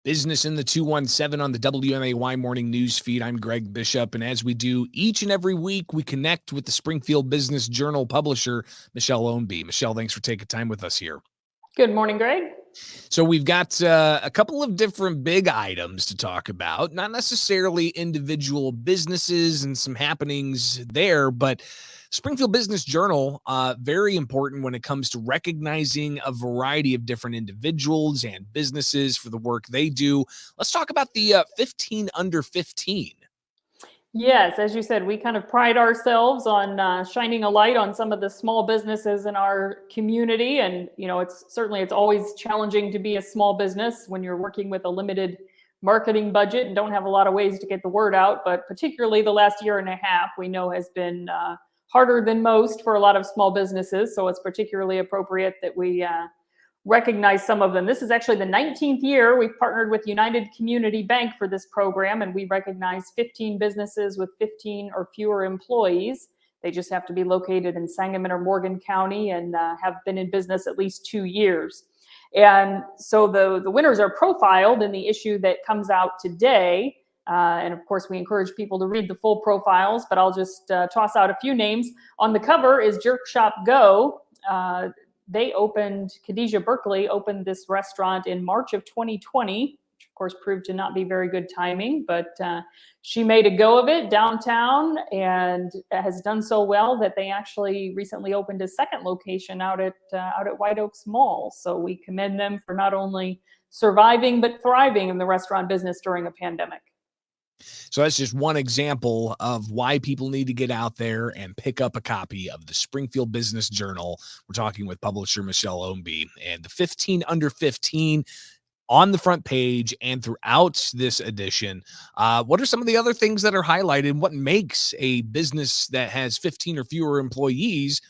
Business in the 217 on the WMAY morning news feed. I'm Greg Bishop, and as we do each and every week, we connect with the Springfield Business Journal publisher, Michelle Ownbey. Michelle, thanks for taking time with us here. Good morning, Greg. So we've got a couple of different big items to talk about, not necessarily individual businesses and some happenings there, but Springfield Business Journal, very important when it comes to recognizing a variety of different individuals and businesses for the work they do. Let's talk about the 15 under 15. Yes, as you said, we kind of pride ourselves on shining a light on some of the small businesses in our community. And, it's always challenging to be a small business when you're working with a limited marketing budget and don't have a lot of ways to get the word out. But particularly the last year and a half, we know has been harder than most for a lot of small businesses. So it's particularly appropriate that we recognize some of them. This is actually the 19th year we've partnered with United Community Bank for this program, and we recognize 15 businesses with 15 or fewer employees. They just have to be located in Sangamon or Morgan County and have been in business at least 2 years. And so the winners are profiled in the issue that comes out today. And of course, we encourage people to read the full profiles, but I'll just toss out a few names. On the cover is Jerk Shop Go. Khadijah Berkeley opened this restaurant in March of 2020, which of course proved to not be very good timing, but she made a go of it downtown and has done so well that they actually recently opened a second location out at White Oaks Mall. So we commend them for not only surviving, but thriving in the restaurant business during a pandemic. So that's just one example of why people need to get out there and pick up a copy of the Springfield Business Journal. We're talking with publisher Michelle Ownbey, and the 15 under 15 on the front page and throughout this edition. What are some of the other things that are highlighted? What makes a business that has 15 or fewer employees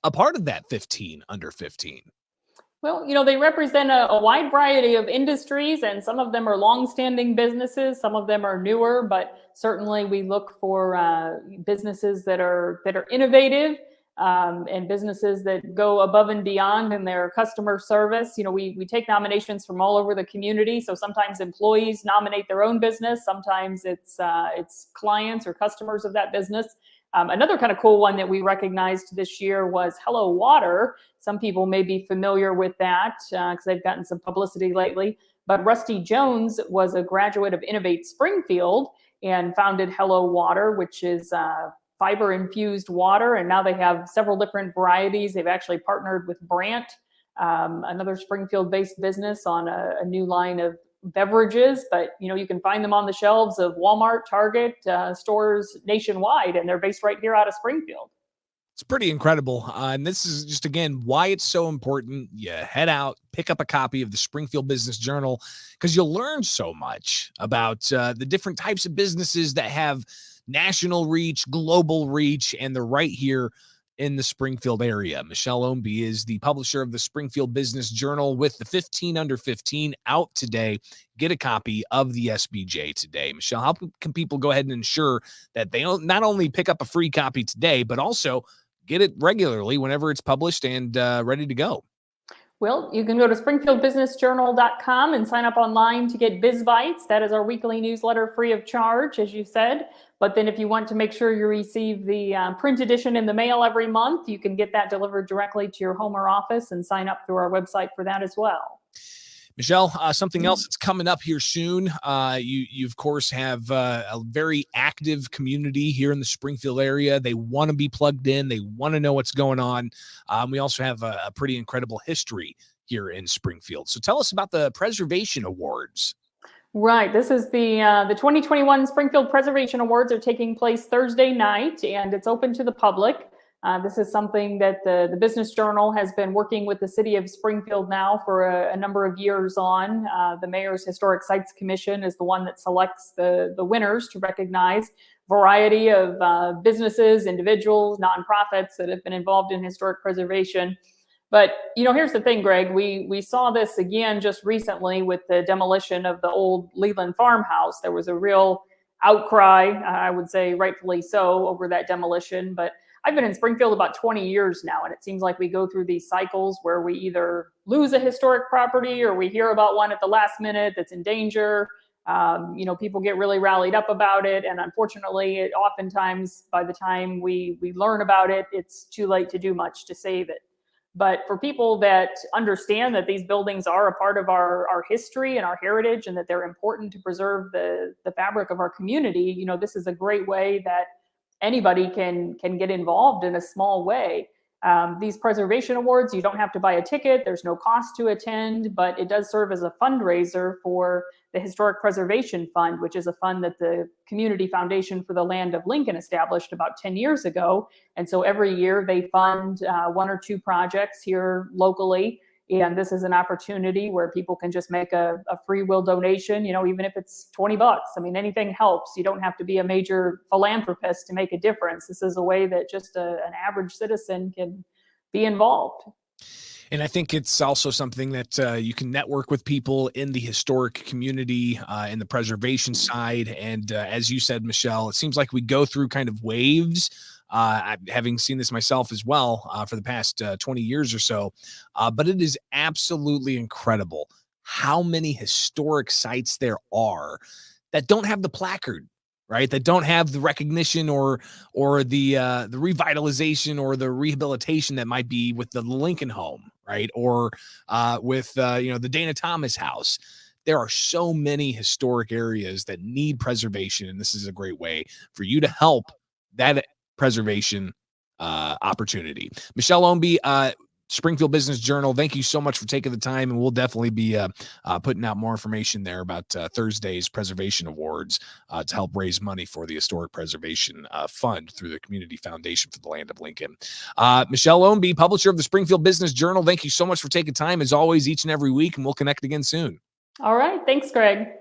a part of that 15 under 15? Well, they represent a wide variety of industries, and some of them are longstanding businesses. Some of them are newer, but certainly we look for businesses that are innovative and businesses that go above and beyond in their customer service. We take nominations from all over the community. So sometimes employees nominate their own business. Sometimes it's clients or customers of that business. Another kind of cool one that we recognized this year was Hello Water. Some people may be familiar with that because they've gotten some publicity lately. But Rusty Jones was a graduate of Innovate Springfield and founded Hello Water, which is fiber-infused water. And now they have several different varieties. They've actually partnered with Brandt, another Springfield-based business, on a new line of beverages, but you can find them on the shelves of Walmart, Target, stores nationwide, and they're based right here out of Springfield. It's pretty incredible. And this is just, again, why it's so important. You head out, pick up a copy of the Springfield Business Journal, because you'll learn so much about the different types of businesses that have national reach, global reach, and they're right here in the Springfield area. Michelle Ownbey is the publisher of the Springfield Business Journal with the 15 under 15 out today. Get a copy of the SBJ today. Michelle, how can people go ahead and ensure that they not only pick up a free copy today, but also get it regularly whenever it's published and ready to go? Well, you can go to springfieldbusinessjournal.com and sign up online to get Biz Bites. That is our weekly newsletter free of charge, as you said. But then if you want to make sure you receive the print edition in the mail every month, you can get that delivered directly to your home or office and sign up through our website for that as well. Michelle, something else that's coming up here soon. You of course have a very active community here in the Springfield area. They want to be plugged in. They want to know what's going on. We also have a pretty incredible history here in Springfield. So tell us about the Preservation Awards. Right. This is the 2021 Springfield Preservation Awards are taking place Thursday night, and it's open to the public. This is something that the Business Journal has been working with the city of Springfield now for a number of years on. The Mayor's Historic Sites Commission is the one that selects the winners to recognize a variety of businesses, individuals, nonprofits that have been involved in historic preservation. But, here's the thing, Greg, we saw this again just recently with the demolition of the old Leland farmhouse. There was a real outcry, I would say rightfully so, over that demolition. But I've been in Springfield about 20 years now, and it seems like we go through these cycles where we either lose a historic property or we hear about one at the last minute that's in danger. People get really rallied up about it, and unfortunately, oftentimes by the time we learn about it, it's too late to do much to save it. But for people that understand that these buildings are a part of our history and our heritage, and that they're important to preserve the fabric of our community, this is a great way that anybody can get involved in a small way. These preservation awards, you don't have to buy a ticket. There's no cost to attend, but it does serve as a fundraiser for the Historic Preservation Fund, which is a fund that the Community Foundation for the Land of Lincoln established about 10 years ago. And so every year they fund one or two projects here locally. And this is an opportunity where people can just make a free will donation, even if it's $20. I mean, anything helps. You don't have to be a major philanthropist to make a difference. This is a way that just an average citizen can be involved. And I think it's also something that you can network with people in the historic community, in the preservation side. And as you said, Michelle, it seems like we go through kind of waves. Having seen this myself as well for the past 20 years or so. But it is absolutely incredible how many historic sites there are that don't have the placard, right? That don't have the recognition or the revitalization or the rehabilitation that might be with the Lincoln home, right? Or with the Dana Thomas house. There are so many historic areas that need preservation, and this is a great way for you to help that preservation opportunity. Michelle Ownbey, Springfield Business Journal, thank you so much for taking the time, and we'll definitely be putting out more information there about Thursday's Preservation Awards to help raise money for the Historic Preservation Fund through the Community Foundation for the Land of Lincoln. Michelle Ownbey, publisher of the Springfield Business Journal, thank you so much for taking time, as always, each and every week, and we'll connect again soon. All right. Thanks, Greg.